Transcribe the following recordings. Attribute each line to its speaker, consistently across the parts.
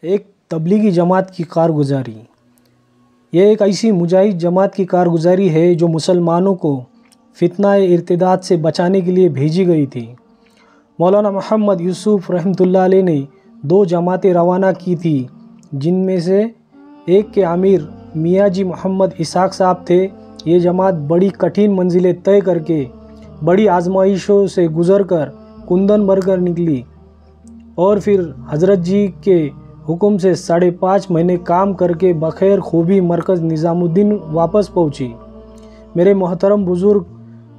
Speaker 1: ایک تبلیغی جماعت کی کارگزاری۔ یہ ایک ایسی مجاہد جماعت کی کارگزاری ہے جو مسلمانوں کو فتنہ ارتداد سے بچانے کے لیے بھیجی گئی تھی۔ مولانا محمد یوسف رحمۃ اللہ علیہ نے 2 جماعتیں روانہ کی تھی، جن میں سے ایک کے امیر میاں جی محمد اسحاق صاحب تھے۔ یہ جماعت بڑی کٹھن منزلیں طے کر کے، بڑی آزمائشوں سے گزر کر کندن بھر کر نکلی اور پھر حضرت جی کے حکم سے 5.5 مہینے کام کر کے بخیر خوبی مرکز نظام الدین واپس پہنچی۔ میرے محترم بزرگ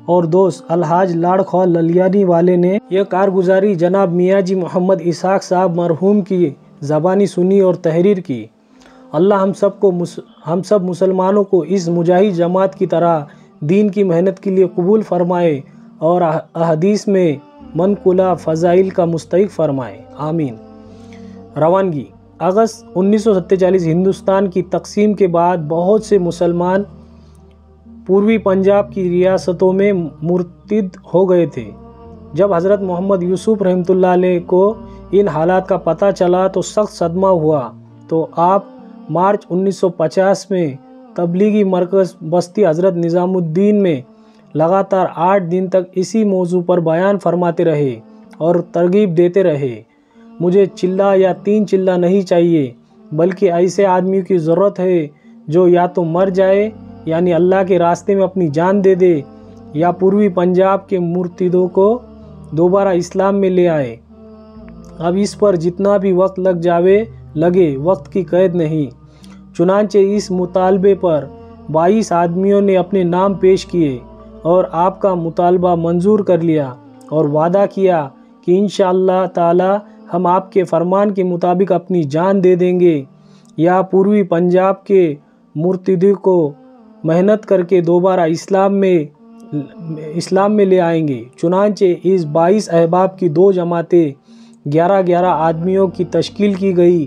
Speaker 1: اور دوست الحاج لاڑخواہ للیانی والے نے یہ کارگزاری جناب میاں جی محمد اسحاق صاحب مرحوم کی زبانی سنی اور تحریر کی۔ اللہ ہم سب مسلمانوں کو اس مجاہد جماعت کی طرح دین کی محنت کے لیے قبول فرمائے اور احادیث میں منقولہ فضائل کا مستحق فرمائے، آمین۔ روانگی: اگست 1947 ہندوستان کی تقسیم کے بعد بہت سے مسلمان پوروی پنجاب کی ریاستوں میں مرتد ہو گئے تھے۔ جب حضرت محمد یوسف رحمۃ اللہ علیہ کو ان حالات کا پتہ چلا تو سخت صدمہ ہوا، تو آپ مارچ 1950 میں تبلیغی مرکز بستی حضرت نظام الدین میں لگاتار 8 دن تک اسی موضوع پر بیان فرماتے رہے اور ترغیب دیتے رہے۔ مجھے چلہ یا 3 چلہ نہیں چاہیے، بلکہ ایسے آدمی کی ضرورت ہے جو یا تو مر جائے یعنی اللہ کے راستے میں اپنی جان دے دے، یا پوروی پنجاب کے مرتدوں کو دوبارہ اسلام میں لے آئے۔ اب اس پر جتنا بھی وقت لگے، وقت کی قید نہیں۔ چنانچہ اس مطالبے پر 22 آدمیوں نے اپنے نام پیش کیے اور آپ کا مطالبہ منظور کر لیا اور وعدہ کیا کہ انشاءاللہ تعالی ہم آپ کے فرمان کے مطابق اپنی جان دے دیں گے یا پوروی پنجاب کے مرتدوں کو محنت کر کے دوبارہ اسلام میں لے آئیں گے۔ چنانچہ اس 22 احباب کی 2 جماعتیں 11 آدمیوں کی تشکیل کی گئی۔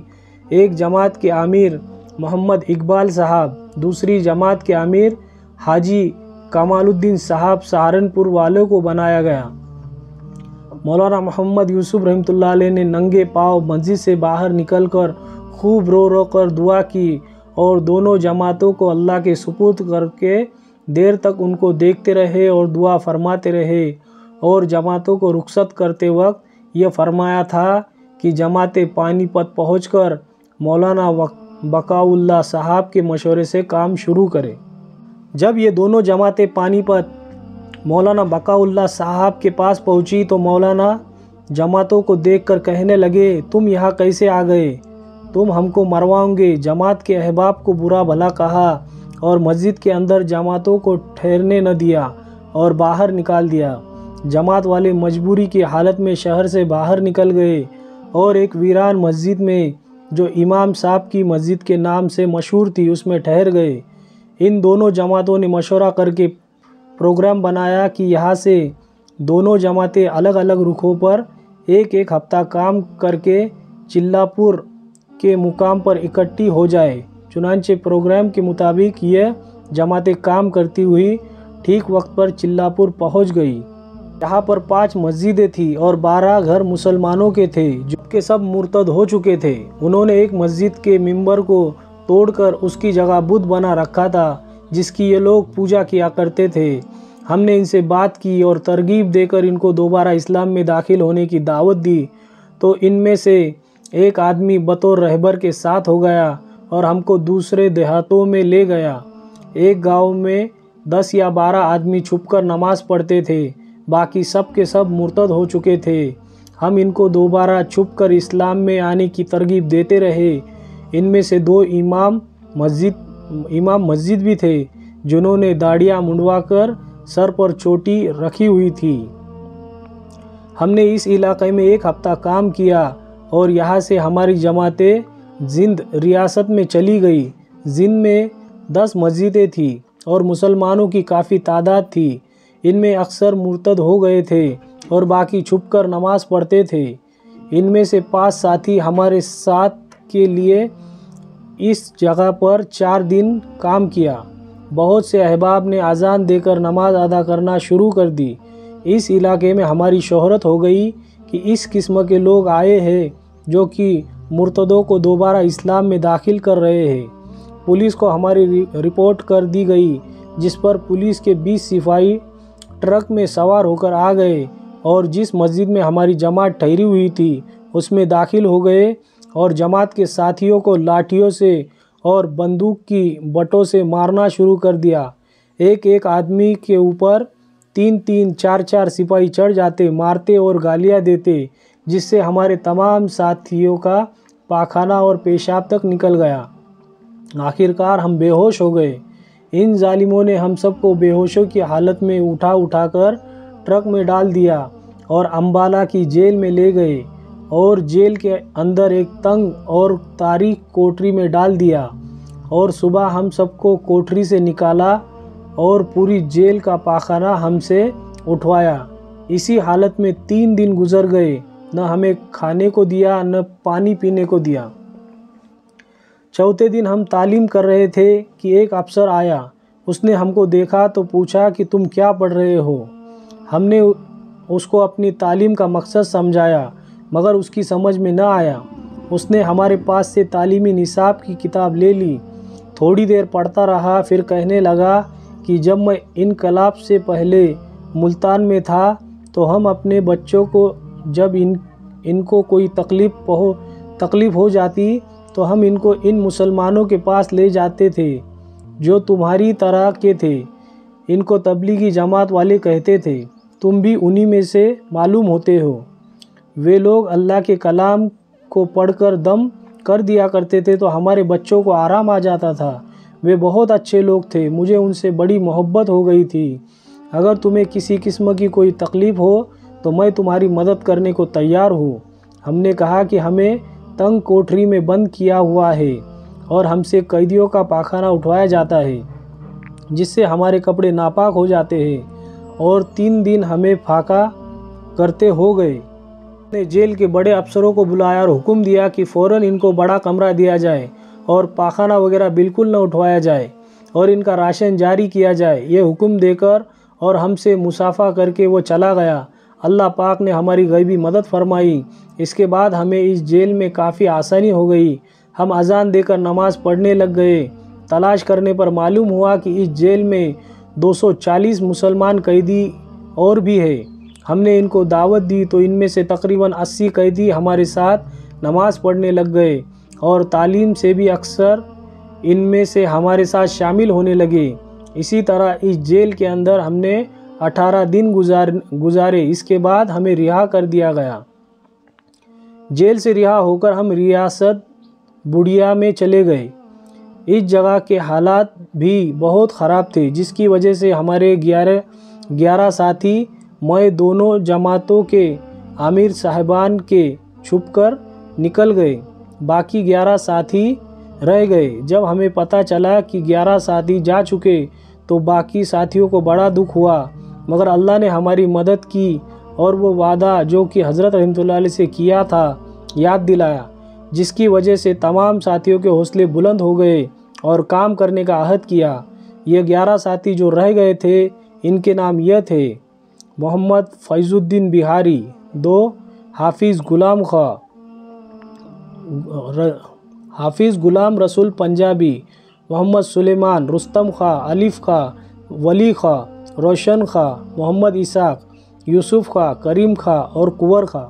Speaker 1: ایک جماعت کے امیر محمد اقبال صاحب، دوسری جماعت کے امیر حاجی کمال الدین صاحب سہارنپور والوں کو بنایا گیا۔ مولانا محمد یوسف رحمۃ اللہ علیہ نے ننگے پاؤں مسجد سے باہر نکل کر خوب رو کر دعا کی اور دونوں جماعتوں کو اللہ کے سپرد کر کے دیر تک ان کو دیکھتے رہے اور دعا فرماتے رہے، اور جماعتوں کو رخصت کرتے وقت یہ فرمایا تھا کہ جماعتیں پانی پت پہنچ کر مولانا بقاء اللہ صاحب کے مشورے سے کام شروع کرے۔ جب یہ دونوں جماعتیں پانی پت مولانا بقاء اللہ صاحب کے پاس پہنچی تو مولانا جماعتوں کو دیکھ کر کہنے لگے، تم یہاں کیسے آ گئے؟ تم ہم کو مرواؤ گے۔ جماعت کے احباب کو برا بھلا کہا اور مسجد کے اندر جماعتوں کو ٹھہرنے نہ دیا اور باہر نکال دیا۔ جماعت والے مجبوری کی حالت میں شہر سے باہر نکل گئے اور ایک ویران مسجد میں جو امام صاحب کی مسجد کے نام سے مشہور تھی اس میں ٹھہر گئے۔ ان دونوں جماعتوں نے مشورہ کر کے پروگرام بنایا کہ یہاں سے دونوں جماعتیں الگ الگ رخوں پر ایک ہفتہ کام کر کے چلہ پور کے مقام پر اکٹھی ہو جائے۔ چنانچہ پروگرام کے مطابق یہ جماعتیں کام کرتی ہوئی ٹھیک وقت پر چلہ پور پہنچ گئی۔ یہاں پر 5 مسجدیں تھیں اور 12 گھر مسلمانوں کے تھے جو کہ سب مرتد ہو چکے تھے۔ انہوں نے ایک مسجد کے ممبر کو توڑ کر اس کی جگہ بت بنا رکھا تھا جس کی یہ لوگ پوجا کیا کرتے تھے۔ ہم نے ان سے بات کی اور ترغیب دے کر ان کو دوبارہ اسلام میں داخل ہونے کی دعوت دی، تو ان میں سے ایک آدمی بطور رہبر کے ساتھ ہو گیا اور ہم کو دوسرے دیہاتوں میں لے گیا۔ ایک گاؤں میں 10 یا 12 آدمی چھپ کر نماز پڑھتے تھے، باقی سب کے سب مرتد ہو چکے تھے۔ ہم ان کو دوبارہ چھپ کر اسلام میں آنے کی ترغیب دیتے رہے۔ ان میں سے 2 امام مسجد بھی تھے جنہوں نے داڑھیاں منڈوا کر سر پر چوٹی رکھی ہوئی تھی۔ ہم نے اس علاقے میں 1 ہفتہ کام کیا اور یہاں سے ہماری جماعتیں زند ریاست میں چلی گئی۔ زند میں 10 مسجدیں تھیں اور مسلمانوں کی کافی تعداد تھی۔ ان میں اکثر مرتد ہو گئے تھے اور باقی چھپ کر نماز پڑھتے تھے۔ ان میں سے 5 ساتھی ہمارے ساتھ کے لیے اس جگہ پر 4 دن کام کیا۔ بہت سے احباب نے اذان دے کر نماز ادا کرنا شروع کر دی۔ اس علاقے میں ہماری شہرت ہو گئی کہ اس قسم کے لوگ آئے ہیں جو کہ مرتدوں کو دوبارہ اسلام میں داخل کر رہے ہیں۔ پولیس کو ہماری رپورٹ کر دی گئی، جس پر پولیس کے 20 سپاہی ٹرک میں سوار ہو کر آ گئے اور جس مسجد میں ہماری جماعت ٹھہری ہوئی تھی اس میں داخل ہو گئے اور جماعت کے ساتھیوں کو لاٹھیوں سے اور بندوق کی بٹوں سے مارنا شروع کر دیا۔ ایک ایک آدمی کے اوپر 3 4 سپاہی چڑھ جاتے، مارتے اور گالیاں دیتے، جس سے ہمارے تمام ساتھیوں کا پاخانہ اور پیشاب تک نکل گیا۔ آخرکار ہم بے ہوش ہو گئے۔ ان ظالموں نے ہم سب کو بے ہوشوں کی حالت میں اٹھا کر ٹرک میں ڈال دیا اور امبالہ کی جیل میں لے گئے اور جیل کے اندر ایک تنگ اور تاریک کوٹری میں ڈال دیا، اور صبح ہم سب کو کوٹری سے نکالا اور پوری جیل کا پاخانہ ہم سے اٹھوایا۔ اسی حالت میں 3 دن گزر گئے، نہ ہمیں کھانے کو دیا نہ پانی پینے کو دیا۔ چوتھے دن ہم تعلیم کر رہے تھے کہ ایک افسر آیا۔ اس نے ہم کو دیکھا تو پوچھا کہ تم کیا پڑھ رہے ہو؟ ہم نے اس کو اپنی تعلیم کا مقصد سمجھایا، مگر اس کی سمجھ میں نہ آیا۔ اس نے ہمارے پاس سے تعلیمی نصاب کی کتاب لے لی، تھوڑی دیر پڑھتا رہا، پھر کہنے لگا کہ جب میں انقلاب سے پہلے ملتان میں تھا تو ہم اپنے بچوں کو جب ان کو کوئی تکلیف ہو جاتی تو ہم ان کو ان مسلمانوں کے پاس لے جاتے تھے جو تمہاری طرح کے تھے۔ ان کو تبلیغی جماعت والے کہتے تھے، تم بھی انہی میں سے معلوم ہوتے ہو۔ وہ لوگ اللہ کے کلام کو پڑھ کر دم کر دیا کرتے تھے تو ہمارے بچوں کو آرام آ جاتا تھا۔ وہ بہت اچھے لوگ تھے، مجھے ان سے بڑی محبت ہو گئی تھی۔ اگر تمہیں کسی قسم کی کوئی تکلیف ہو تو میں تمہاری مدد کرنے کو تیار ہوں۔ ہم نے کہا کہ ہمیں تنگ کوٹری میں بند کیا ہوا ہے اور ہم سے قیدیوں کا پاخانہ اٹھوایا جاتا ہے، جس سے ہمارے کپڑے ناپاک ہو جاتے ہیں، اور 3 دن ہمیں پھاقا کرتے ہو گئے۔ نے جیل کے بڑے افسروں کو بلایا اور حکم دیا کہ فوراً ان کو بڑا کمرہ دیا جائے اور پاخانہ وغیرہ بالکل نہ اٹھوایا جائے اور ان کا راشن جاری کیا جائے۔ یہ حکم دے کر اور ہم سے مصافحہ کر کے وہ چلا گیا۔ اللہ پاک نے ہماری غیبی مدد فرمائی۔ اس کے بعد ہمیں اس جیل میں کافی آسانی ہو گئی۔ ہم اذان دے کر نماز پڑھنے لگ گئے۔ تلاش کرنے پر معلوم ہوا کہ اس جیل میں 240 مسلمان قیدی اور بھی ہیں۔ ہم نے ان کو دعوت دی تو ان میں سے تقریباً 80 قیدی ہمارے ساتھ نماز پڑھنے لگ گئے اور تعلیم سے بھی اکثر ان میں سے ہمارے ساتھ شامل ہونے لگے۔ اسی طرح اس جیل کے اندر ہم نے 18 دن گزارے۔ اس کے بعد ہمیں رہا کر دیا گیا۔ جیل سے رہا ہو کر ہم ریاست بوڈیا میں چلے گئے۔ اس جگہ کے حالات بھی بہت خراب تھے، جس کی وجہ سے ہمارے 11 ساتھی میں دونوں جماعتوں کے امیر صاحبان کے چھپ کر نکل گئے۔ باقی 11 ساتھی رہ گئے۔ جب ہمیں پتہ چلا کہ 11 ساتھی جا چکے تو باقی ساتھیوں کو بڑا دکھ ہوا، مگر اللہ نے ہماری مدد کی اور وہ وعدہ جو کہ حضرت رحمۃ اللہ علیہ سے کیا تھا یاد دلایا، جس کی وجہ سے تمام ساتھیوں کے حوصلے بلند ہو گئے اور کام کرنے کا عہد کیا۔ یہ 11 ساتھی جو رہ گئے تھے ان کے نام یہ تھے: محمد فیض الدین بہاری، 2 حافظ غلام رسول پنجابی، محمد سلیمان، رستم خاں، الف خاں، ولی خاں، روشن خاں، محمد اسحاق، یوسف خاں، کریم خاں اور کنور خاں۔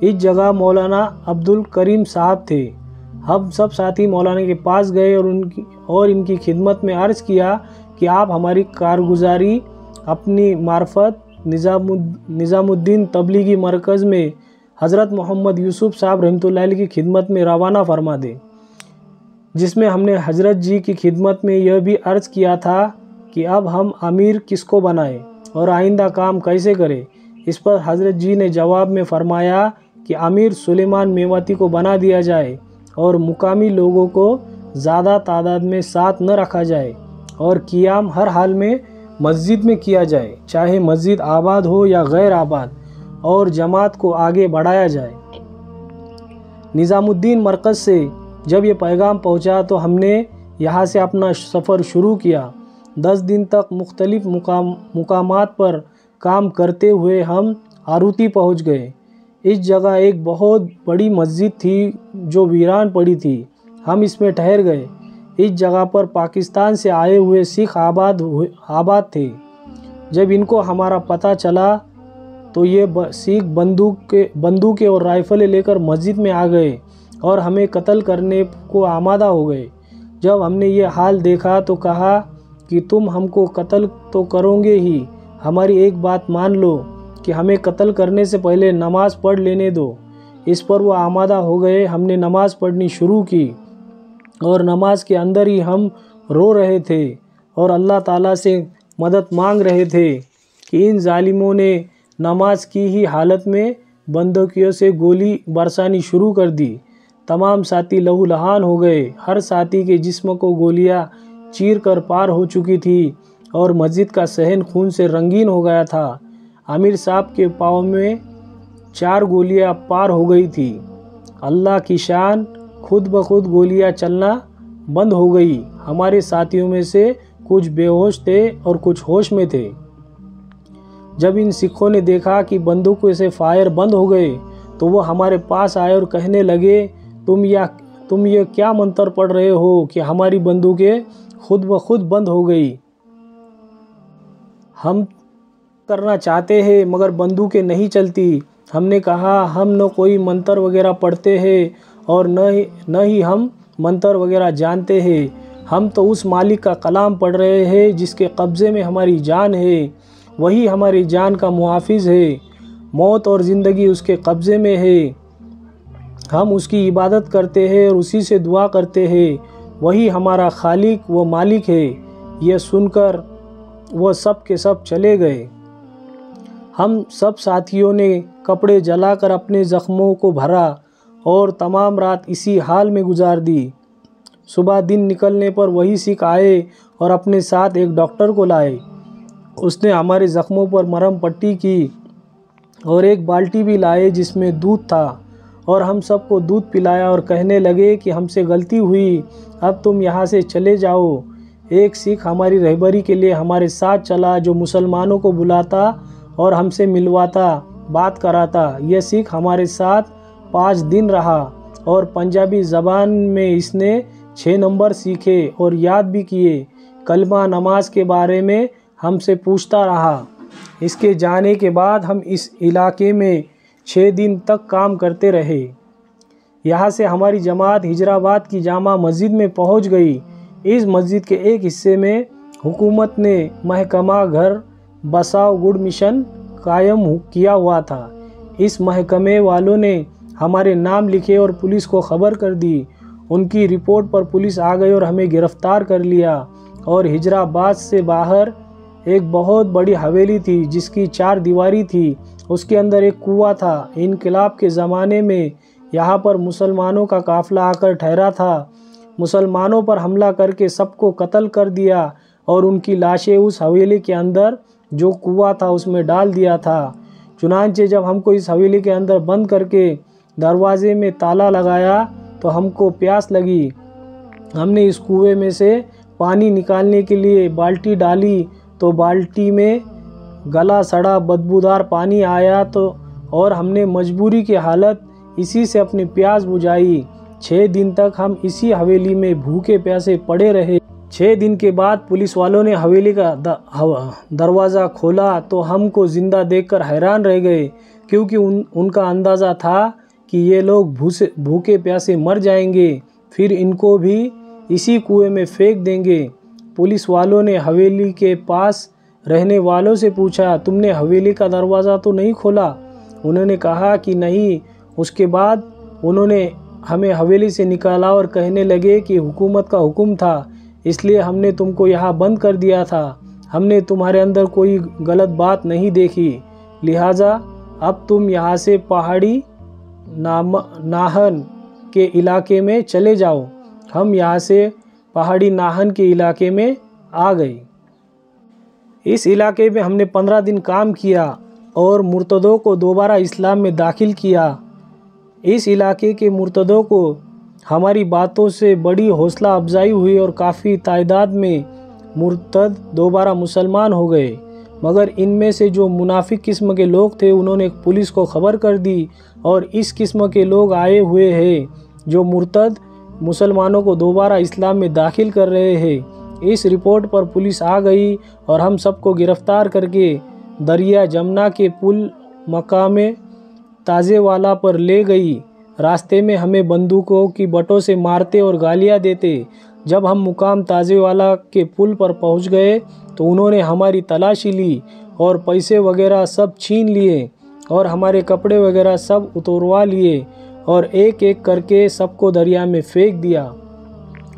Speaker 1: اس جگہ مولانا عبد الکریم صاحب تھے۔ ہم سب ساتھی مولانا کے پاس گئے اور ان کی خدمت میں عرض کیا کہ آپ ہماری کارگزاری اپنی معرفت نظام الدین تبلیغی مرکز میں حضرت محمد یوسف صاحب رحمۃ اللہ علیہ کی خدمت میں روانہ فرما دیں، جس میں ہم نے حضرت جی کی خدمت میں یہ بھی عرض کیا تھا کہ اب ہم امیر کس کو بنائیں اور آئندہ کام کیسے کریں۔ اس پر حضرت جی نے جواب میں فرمایا کہ امیر سلیمان میواتی کو بنا دیا جائے اور مقامی لوگوں کو زیادہ تعداد میں ساتھ نہ رکھا جائے اور قیام ہر حال میں مسجد میں کیا جائے، چاہے مسجد آباد ہو یا غیر آباد، اور جماعت کو آگے بڑھایا جائے۔ نظام الدین مرکز سے جب یہ پیغام پہنچا تو ہم نے یہاں سے اپنا سفر شروع کیا۔ 10 دن تک مختلف مقامات پر کام کرتے ہوئے ہم آروتی پہنچ گئے۔ اس جگہ ایک بہت بڑی مسجد تھی جو ویران پڑی تھی۔ ہم اس میں ٹھہر گئے۔ اس جگہ پر پاکستان سے آئے ہوئے سکھ آباد تھے۔ جب ان کو ہمارا پتہ چلا تو یہ سکھ بندوقیں اور رائفلیں لے کر مسجد میں آ گئے اور ہمیں قتل کرنے کو آمادہ ہو گئے۔ جب ہم نے یہ حال دیکھا تو کہا کہ تم ہم کو قتل تو کرو گے ہی، ہماری ایک بات مان لو کہ ہمیں قتل کرنے سے پہلے نماز پڑھ لینے دو۔ اس پر وہ آمادہ ہو گئے۔ ہم نے نماز پڑھنی شروع کی اور نماز کے اندر ہی ہم رو رہے تھے اور اللہ تعالیٰ سے مدد مانگ رہے تھے کہ ان ظالموں نے نماز کی ہی حالت میں بندوقیوں سے گولی برسانی شروع کر دی۔ تمام ساتھی لہو لہان ہو گئے۔ ہر ساتھی کے جسم کو گولیاں چیر کر پار ہو چکی تھی اور مسجد کا صحن خون سے رنگین ہو گیا تھا۔ امیر صاحب کے پاؤں میں 4 گولیاں پار ہو گئی تھی۔ اللہ کی شان، خود بخود گولیاں چلنا بند ہو گئی۔ ہمارے ساتھیوں میں سے کچھ بے ہوش تھے اور کچھ ہوش میں تھے۔ جب ان سکھوں نے دیکھا کہ بندوقوں سے فائر بند ہو گئے تو وہ ہمارے پاس آئے اور کہنے لگے تم یہ کیا منتر پڑھ رہے ہو کہ ہماری بندوقیں خود بخود بند ہو گئی؟ ہم کرنا چاہتے ہیں مگر بندوقیں نہیں چلتی۔ ہم نے کہا ہم نہ کوئی منتر وغیرہ پڑھتے ہیں اور نہ ہی ہم منتر وغیرہ جانتے ہیں۔ ہم تو اس مالک کا کلام پڑھ رہے ہیں جس کے قبضے میں ہماری جان ہے، وہی ہماری جان کا محافظ ہے۔ موت اور زندگی اس کے قبضے میں ہے۔ ہم اس کی عبادت کرتے ہیں اور اسی سے دعا کرتے ہیں، وہی ہمارا خالق و مالک ہے۔ یہ سن کر وہ سب کے سب چلے گئے۔ ہم سب ساتھیوں نے کپڑے جلا کر اپنے زخموں کو بھرا اور تمام رات اسی حال میں گزار دی۔ صبح دن نکلنے پر وہی سکھ آئے اور اپنے ساتھ ایک ڈاکٹر کو لائے۔ اس نے ہمارے زخموں پر مرہم پٹی کی اور ایک بالٹی بھی لائے جس میں دودھ تھا اور ہم سب کو دودھ پلایا اور کہنے لگے کہ ہم سے غلطی ہوئی، اب تم یہاں سے چلے جاؤ۔ ایک سکھ ہماری رہبری کے لیے ہمارے ساتھ چلا جو مسلمانوں کو بلاتا اور ہم سے ملواتا، بات کراتا۔ یہ سکھ ہمارے ساتھ 5 دن رہا اور پنجابی زبان میں اس نے 6 نمبر سیکھے اور یاد بھی کیے۔ کلمہ نماز کے بارے میں ہم سے پوچھتا رہا۔ اس کے جانے کے بعد ہم اس علاقے میں 6 دن تک کام کرتے رہے۔ یہاں سے ہماری جماعت حیدرآباد کی جامع مسجد میں پہنچ گئی۔ اس مسجد کے ایک حصے میں حکومت نے محکمہ گھر بساؤ گڑ مشن قائم کیا ہوا تھا۔ اس محکمے والوں نے ہمارے نام لکھے اور پولیس کو خبر کر دی۔ ان کی رپورٹ پر پولیس آ گئی اور ہمیں گرفتار کر لیا اور حیدرآباد سے باہر ایک بہت بڑی حویلی تھی جس کی 4 دیواری تھی، اس کے اندر ایک کنواں تھا۔ انقلاب کے زمانے میں یہاں پر مسلمانوں کا قافلہ آ کر ٹھہرا تھا۔ مسلمانوں پر حملہ کر کے سب کو قتل کر دیا اور ان کی لاشیں اس حویلی کے اندر جو کنواں تھا اس میں ڈال دیا تھا۔ چنانچہ جب ہم کو اس حویلی کے اندر بند کر کے دروازے میں تالا لگایا تو ہم کو پیاس لگی۔ ہم نے اس کنویں میں سے پانی نکالنے کے لیے بالٹی ڈالی تو بالٹی میں گلا سڑا بدبودار پانی آیا اور ہم نے مجبوری کی حالت اسی سے اپنی پیاس بجھائی۔ 6 دن تک ہم اسی حویلی میں بھوکے پیاسے پڑے رہے۔ 6 دن کے بعد پولیس والوں نے حویلی کا دروازہ کھولا تو ہم کو زندہ دیکھ کر حیران رہ گئے، کیونکہ ان کا اندازہ تھا کہ یہ لوگ بھوکے پیاسے مر جائیں گے، پھر ان کو بھی اسی کنویں میں پھینک دیں گے۔ پولیس والوں نے حویلی کے پاس رہنے والوں سے پوچھا، تم نے حویلی کا دروازہ تو نہیں کھولا؟ انہوں نے کہا کہ نہیں۔ اس کے بعد انہوں نے ہمیں حویلی سے نکالا اور کہنے لگے کہ حکومت کا حکم تھا، اس لیے ہم نے تم کو یہاں بند کر دیا تھا۔ ہم نے تمہارے اندر کوئی غلط بات نہیں دیکھی، لہٰذا اب تم یہاں سے پہاڑی ناہن کے علاقے میں چلے جاؤ۔ ہم یہاں سے پہاڑی ناہن کے علاقے میں آ گئے۔ اس علاقے میں ہم نے 15 دن کام کیا اور مرتدوں کو دوبارہ اسلام میں داخل کیا۔ اس علاقے کے مرتدوں کو ہماری باتوں سے بڑی حوصلہ افزائی ہوئی اور کافی تعداد میں مرتد دوبارہ مسلمان ہو گئے۔ مگر ان میں سے جو منافق قسم کے لوگ تھے انہوں نے پولیس کو خبر کر دی، اور اس قسم کے لوگ آئے ہوئے ہیں جو مرتد مسلمانوں کو دوبارہ اسلام میں داخل کر رہے ہیں۔ اس رپورٹ پر پولیس آ گئی اور ہم سب کو گرفتار کر کے دریا جمنا کے پل مقام تازے والا پر لے گئی۔ راستے میں ہمیں بندوقوں کی بٹوں سے مارتے اور گالیاں دیتے۔ جب ہم مقام تازے والا کے پل پر پہنچ گئے تو انہوں نے ہماری تلاشی لی اور پیسے وغیرہ سب چھین لیے اور ہمارے کپڑے وغیرہ سب اتروا لیے اور ایک ایک کر کے سب کو دریا میں پھینک دیا۔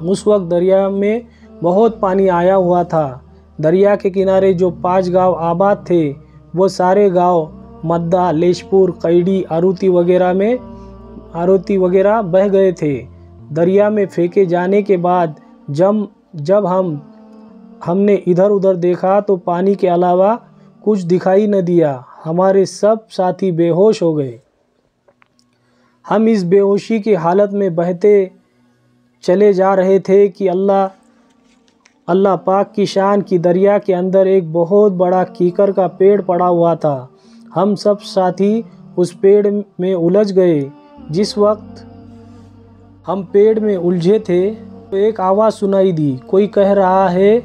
Speaker 1: اس وقت دریا میں بہت پانی آیا ہوا تھا۔ دریا کے کنارے جو 5 گاؤں آباد تھے وہ سارے گاؤں مدہ، لیشپور، قیڈی، آروتی وغیرہ بہہ گئے تھے۔ دریا میں پھینکے جانے کے بعد جب ہم نے ادھر ادھر دیکھا تو پانی کے علاوہ کچھ دکھائی نہ دیا۔ ہمارے سب ساتھی بے ہوش ہو گئے۔ ہم اس بے ہوشی کی حالت میں بہتے چلے جا رہے تھے کہ اللہ پاک کی شان کی دریا کے اندر ایک بہت بڑا کیکر کا پیڑ پڑا ہوا تھا۔ ہم سب ساتھی اس پیڑ میں الجھ گئے۔ جس وقت ہم پیڑ میں الجھے تھے تو ایک آواز سنائی دی، کوئی کہہ رہا ہے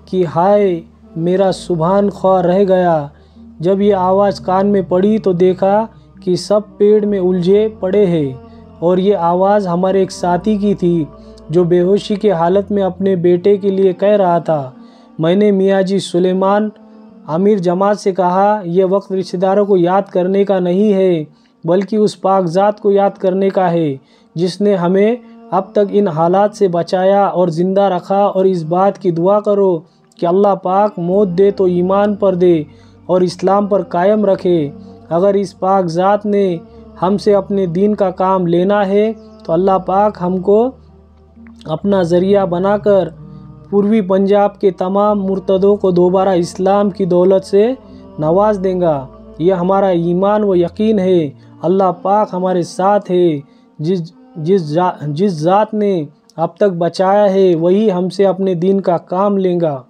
Speaker 1: کہ ہائے میرا سبحان خواہ رہ گیا۔ جب یہ آواز کان میں پڑی تو دیکھا کہ سب پیڑ میں الجھے پڑے ہیں، اور یہ آواز ہمارے ایک ساتھی کی تھی جو بے ہوشی کی حالت میں اپنے بیٹے کے لیے کہہ رہا تھا۔ میں نے میاں جی سلیمان امیر جماعت سے کہا، یہ وقت رشتہ داروں کو یاد کرنے کا نہیں ہے بلکہ اس پاک ذات کو یاد کرنے کا ہے جس نے ہمیں اب تک ان حالات سے بچایا اور زندہ رکھا، اور اس بات کی دعا کرو کہ اللہ پاک موت دے تو ایمان پر دے اور اسلام پر قائم رکھے۔ اگر اس پاک ذات نے ہم سے اپنے دین کا کام لینا ہے تو اللہ پاک ہم کو اپنا ذریعہ بنا کر پوروی پنجاب کے تمام مرتدوں کو دوبارہ اسلام کی دولت سے نواز دیں گا۔ یہ ہمارا ایمان و یقین ہے۔ اللہ پاک ہمارے ساتھ ہے۔ جس ذات نے اب تک بچایا ہے وہی ہم سے اپنے دین کا کام لے گا۔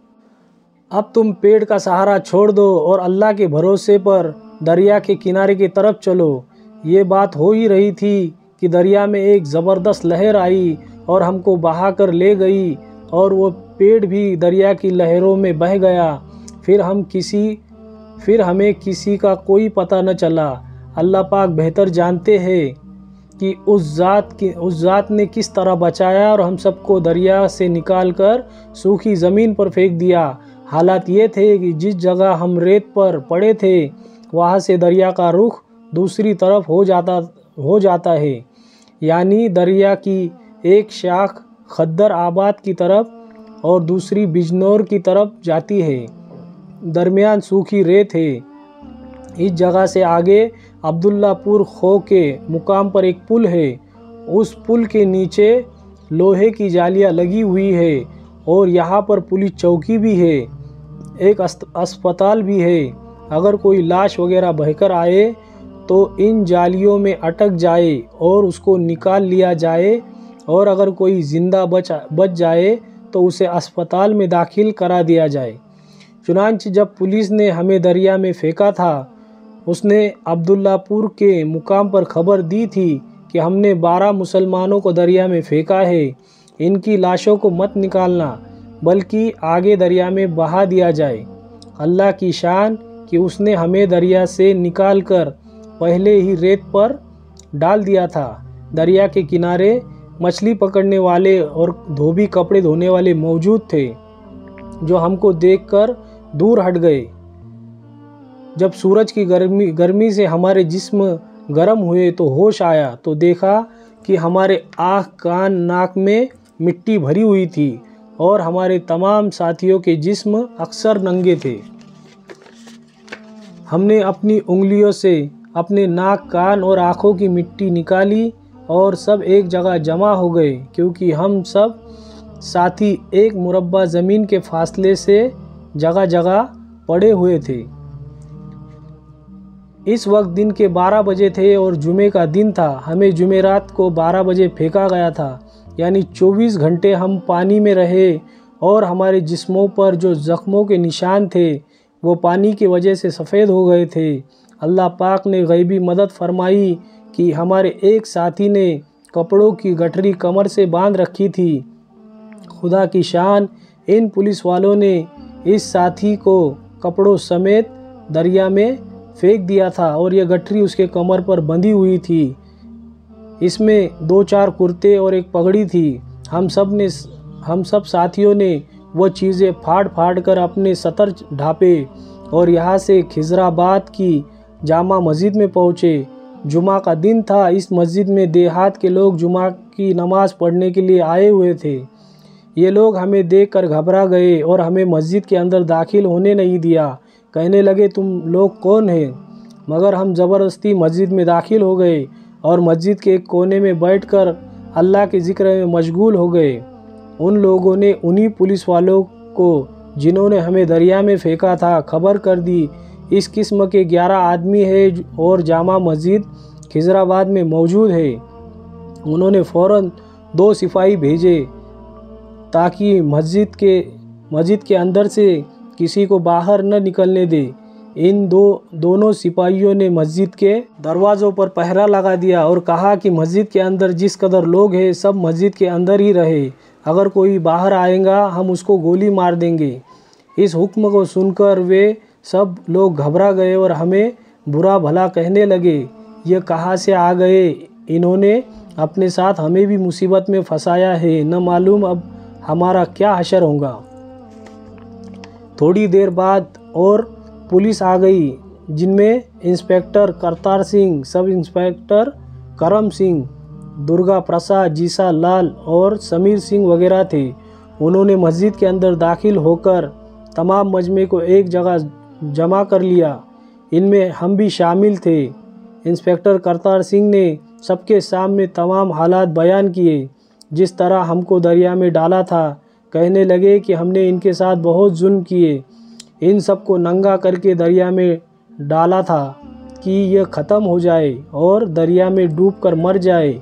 Speaker 1: اب تم پیڑ کا سہارا چھوڑ دو اور اللہ کے بھروسے پر دریا کے کنارے کی طرف چلو۔ یہ بات ہو ہی رہی تھی کہ دریا میں ایک زبردست لہر آئی اور ہم کو بہا کر لے گئی، اور وہ پیڑ بھی دریا کی لہروں میں بہہ گیا۔ پھر ہمیں کسی کا کوئی پتہ نہ چلا۔ اللہ پاک بہتر جانتے ہیں کہ اس ذات نے کس طرح بچایا اور ہم سب کو دریا سے نکال کر سوکھی زمین پر پھینک دیا۔ حالات یہ تھے کہ جس جگہ ہم ریت پر پڑے تھے وہاں سے دریا کا رخ دوسری طرف ہو جاتا ہے، یعنی دریا کی ایک شاخ خدر آباد کی طرف اور دوسری بجنور کی طرف جاتی ہے۔ درمیان سوکھی ریت ہے۔ اس جگہ سے آگے عبداللہ پور خو کے مقام پر ایک پل ہے۔ اس پل کے نیچے لوہے کی جالیاں لگی ہوئی ہے اور یہاں پر پولیس چوکی بھی ہے، ایک اسپتال بھی ہے۔ اگر کوئی لاش وغیرہ بہہ کر آئے تو ان جالیوں میں اٹک جائے اور اس کو نکال لیا جائے، اور اگر کوئی زندہ بچ جائے تو اسے اسپتال میں داخل کرا دیا جائے۔ چنانچہ جب پولیس نے ہمیں دریا میں پھینکا تھا، اس نے عبداللہ پور کے مقام پر خبر دی تھی کہ ہم نے 12 مسلمانوں کو دریا میں پھینکا ہے، ان کی لاشوں کو مت نکالنا بلکہ آگے دریا میں بہا دیا جائے۔ اللہ کی شان کہ اس نے ہمیں دریا سے نکال کر پہلے ہی ریت پر ڈال دیا تھا۔ دریا کے کنارے مچھلی پکڑنے والے اور دھوبی کپڑے دھونے والے موجود تھے جو ہم کو دیکھ کر دور ہٹ گئے۔ جب سورج کی گرمی سے ہمارے جسم گرم ہوئے تو ہوش آیا تو دیکھا کہ ہمارے آنکھ، کان، ناک میں مٹی بھری ہوئی تھی اور ہمارے تمام ساتھیوں کے جسم اکثر ننگے تھے۔ ہم نے اپنی انگلیوں سے اپنے ناک، کان اور آنکھوں کی مٹی نکالی اور سب ایک جگہ جمع ہو گئے، کیونکہ ہم سب ساتھی ایک مربع زمین کے فاصلے سے جگہ جگہ پڑے ہوئے تھے۔ اس وقت دن کے 12 بجے تھے اور جمعے کا دن تھا۔ ہمیں جمعرات کو 12 بجے پھینکا گیا تھا، یعنی 24 گھنٹے ہم پانی میں رہے، اور ہمارے جسموں پر جو زخموں کے نشان تھے وہ پانی کی وجہ سے سفید ہو گئے تھے۔ اللہ پاک نے غیبی مدد فرمائی کہ ہمارے ایک ساتھی نے کپڑوں کی گٹھری کمر سے باندھ رکھی تھی۔ خدا کی شان، ان پولیس والوں نے اس ساتھی کو کپڑوں سمیت دریا میں پھینک دیا تھا اور یہ گٹھری اس کے کمر پر بندھی ہوئی تھی۔ اس میں 2-4 کرتے اور ایک پگڑی تھی۔ ہم سب ساتھیوں نے وہ چیزیں پھاڑ کر اپنے سطر ڈھانپے اور یہاں سے خضرآباد کی جامع مسجد میں پہنچے۔ جمعہ کا دن تھا۔ اس مسجد میں دیہات کے لوگ جمعہ کی نماز پڑھنے کے لیے آئے ہوئے تھے۔ یہ لوگ ہمیں دیکھ کر گھبرا گئے اور ہمیں مسجد کے اندر داخل ہونے نہیں دیا۔ کہنے لگے تم لوگ کون ہیں؟ مگر ہم زبردستی مسجد میں داخل ہو گئے اور مسجد کے ایک کونے میں بیٹھ کر اللہ کے ذکر میں مشغول ہو گئے۔ ان لوگوں نے انہی پولیس والوں کو جنہوں نے ہمیں دریا میں پھینکا تھا خبر کر دی۔ اس قسم کے 11 آدمی ہیں اور جامع مسجد خضرآباد میں موجود ہے۔ انہوں نے فوراً 2 سپاہی بھیجے تاکہ مسجد کے اندر سے کسی کو باہر نہ نکلنے دے۔ ان دونوں سپاہیوں نے مسجد کے دروازوں پر پہرا لگا دیا اور کہا کہ مسجد کے اندر جس قدر لوگ ہیں سب مسجد کے اندر ہی رہے، اگر کوئی باہر آئے گا ہم اس کو گولی مار دیں گے۔ اس حکم کو سن کر وہ سب لوگ گھبرا گئے اور ہمیں برا بھلا کہنے لگے۔ یہ کہاں سے آ گئے؟ انہوں نے اپنے ساتھ ہمیں بھی مصیبت میں پھنسایا ہے، نہ معلوم اب ہمارا کیا حشر ہوگا۔ تھوڑی دیر بعد اور پولیس آ گئی جن میں انسپکٹر کرتار سنگھ، سب انسپکٹر کرم سنگھ، درگا پرساد، جیسا لال اور سمیر سنگھ وغیرہ تھے۔ انہوں نے مسجد کے اندر داخل ہو کر تمام مجمع کو ایک جگہ جمع کر لیا۔ ان میں ہم بھی شامل تھے۔ انسپکٹر کرتار سنگھ نے سب کے سامنے تمام حالات بیان کیے، جس طرح ہم کو دریا میں ڈالا تھا۔ کہنے لگے کہ ہم نے ان کے ساتھ بہت ظلم کیے، ان سب کو ننگا کر کے دریا میں ڈالا تھا کہ یہ ختم ہو جائے اور دریا میں ڈوب کر مر جائے۔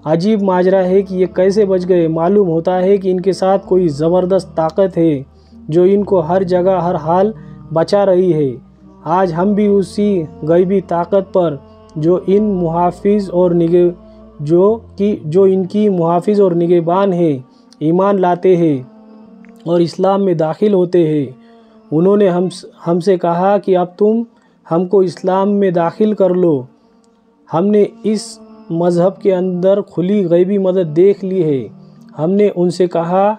Speaker 1: عجیب ماجرا ہے کہ یہ کیسے بچ گئے۔ معلوم ہوتا ہے کہ ان کے ساتھ کوئی زبردست طاقت ہے جو ان کو ہر جگہ ہر حال بچا رہی ہے۔ آج ہم بھی اسی غیبی طاقت پر جو ان کی محافظ اور نگہبان ہے ایمان لاتے ہیں اور اسلام میں داخل ہوتے ہیں۔ انہوں نے ہم سے کہا کہ اب تم ہم کو اسلام میں داخل کر لو۔ ہم نے اس مذہب کے اندر کھلی غیبی مدد دیکھ لی ہے۔ ہم نے ان سے کہا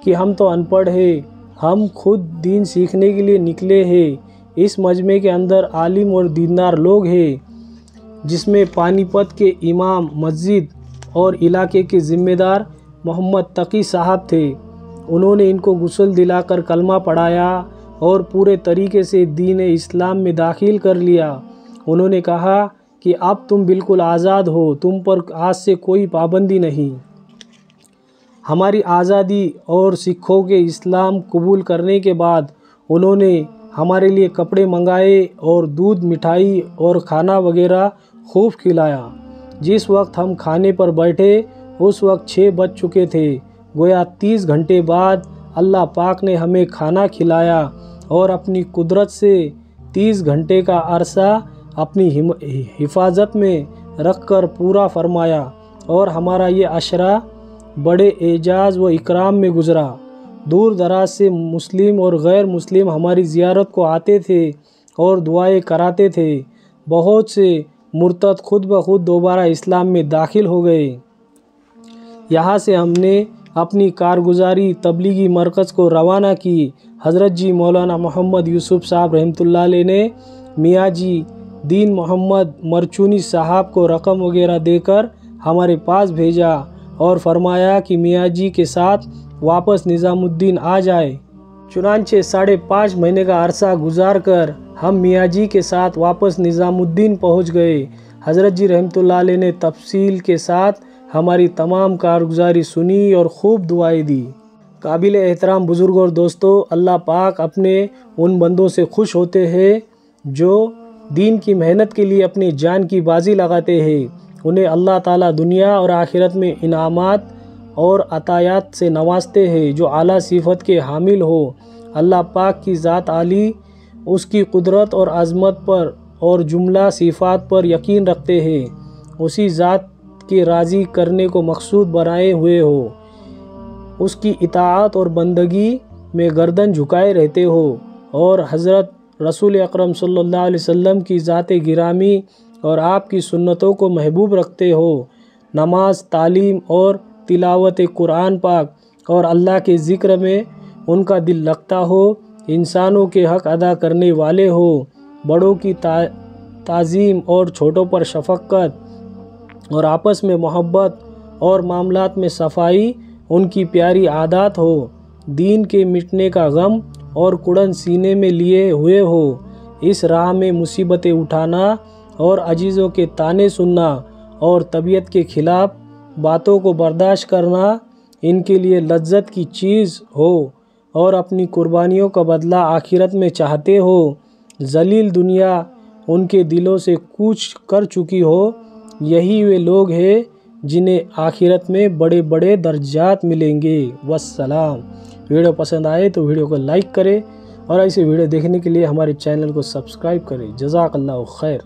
Speaker 1: کہ ہم تو ان پڑھ ہیں، ہم خود دین سیکھنے کے لیے نکلے ہیں۔ اس مجمع کے اندر عالم اور دیندار لوگ ہیں، جس میں پانی پت کے امام مسجد اور علاقے کے ذمہ دار محمد تقی صاحب تھے۔ انہوں نے ان کو غسل دلا کر کلمہ پڑھایا اور پورے طریقے سے دین اسلام میں داخل کر لیا۔ انہوں نے کہا کہ اب تم بالکل آزاد ہو، تم پر آج سے کوئی پابندی نہیں۔ ہماری آزادی اور سکھوں کے اسلام قبول کرنے کے بعد انہوں نے ہمارے لیے کپڑے منگائے اور دودھ، مٹھائی اور کھانا وغیرہ خوب کھلایا۔ جس وقت ہم کھانے پر بیٹھے اس وقت 6 بج چکے تھے۔ گویا 30 گھنٹے بعد اللہ پاک نے ہمیں کھانا کھلایا اور اپنی قدرت سے 30 گھنٹے کا عرصہ اپنی حفاظت میں رکھ کر پورا فرمایا اور ہمارا یہ عشرہ بڑے اعزاز و اکرام میں گزرا۔ دور دراز سے مسلم اور غیر مسلم ہماری زیارت کو آتے تھے اور دعائیں کراتے تھے۔ بہت سے مرتد خود بخود دوبارہ اسلام میں داخل ہو گئے۔ یہاں سے ہم نے اپنی کارگزاری تبلیغی مرکز کو روانہ کی۔ حضرت جی مولانا محمد یوسف صاحب رحمۃ اللہ علیہ نے میاں جی دین محمد مرچونی صاحب کو رقم وغیرہ دے کر ہمارے پاس بھیجا اور فرمایا کہ میاں جی کے ساتھ واپس نظام الدین آ جائے۔ چنانچہ 5.5 مہینے کا عرصہ گزار کر ہم میاں جی کے ساتھ واپس نظام الدین پہنچ گئے۔ حضرت جی رحمۃ اللہ علیہ نے تفصیل کے ساتھ ہماری تمام کارگزاری سنی اور خوب دعائیں دی۔ قابل احترام بزرگوں اور دوستوں، اللہ پاک اپنے ان بندوں سے خوش ہوتے ہیں جو دین کی محنت کے لیے اپنی جان کی بازی لگاتے ہیں۔ انہیں اللہ تعالیٰ دنیا اور آخرت میں انعامات اور عطایات سے نوازتے ہیں جو اعلیٰ صفت کے حامل ہو۔ اللہ پاک کی ذات عالی اس کی قدرت اور عظمت پر اور جملہ صفات پر یقین رکھتے ہیں، اسی ذات کے راضی کرنے کو مقصود بنائے ہوئے ہو، اس کی اطاعت اور بندگی میں گردن جھکائے رہتے ہو، اور حضرت رسول اکرم صلی اللہ علیہ وسلم کی ذات گرامی اور آپ کی سنتوں کو محبوب رکھتے ہو، نماز، تعلیم اور تلاوت قرآن پاک اور اللہ کے ذکر میں ان کا دل لگتا ہو، انسانوں کے حق ادا کرنے والے ہو، بڑوں کی تعظیم اور چھوٹوں پر شفقت اور آپس میں محبت اور معاملات میں صفائی ان کی پیاری عادات ہو، دین کے مٹنے کا غم اور کڑن سینے میں لیے ہوئے ہو، اس راہ میں مصیبتیں اٹھانا اور عزیزوں کے طعنے سننا اور طبیعت کے خلاف باتوں کو برداشت کرنا ان کے لیے لذت کی چیز ہو، اور اپنی قربانیوں کا بدلہ آخرت میں چاہتے ہو، ذلیل دنیا ان کے دلوں سے کوچ کر چکی ہو، یہی وہ لوگ ہیں جنہیں آخرت میں بڑے بڑے درجات ملیں گے۔ والسلام۔ ویڈیو پسند آئے تو ویڈیو کو لائک کریں اور ایسے ویڈیو دیکھنے کے لیے ہمارے چینل کو سبسکرائب کریں۔ جزاک اللہ خیر۔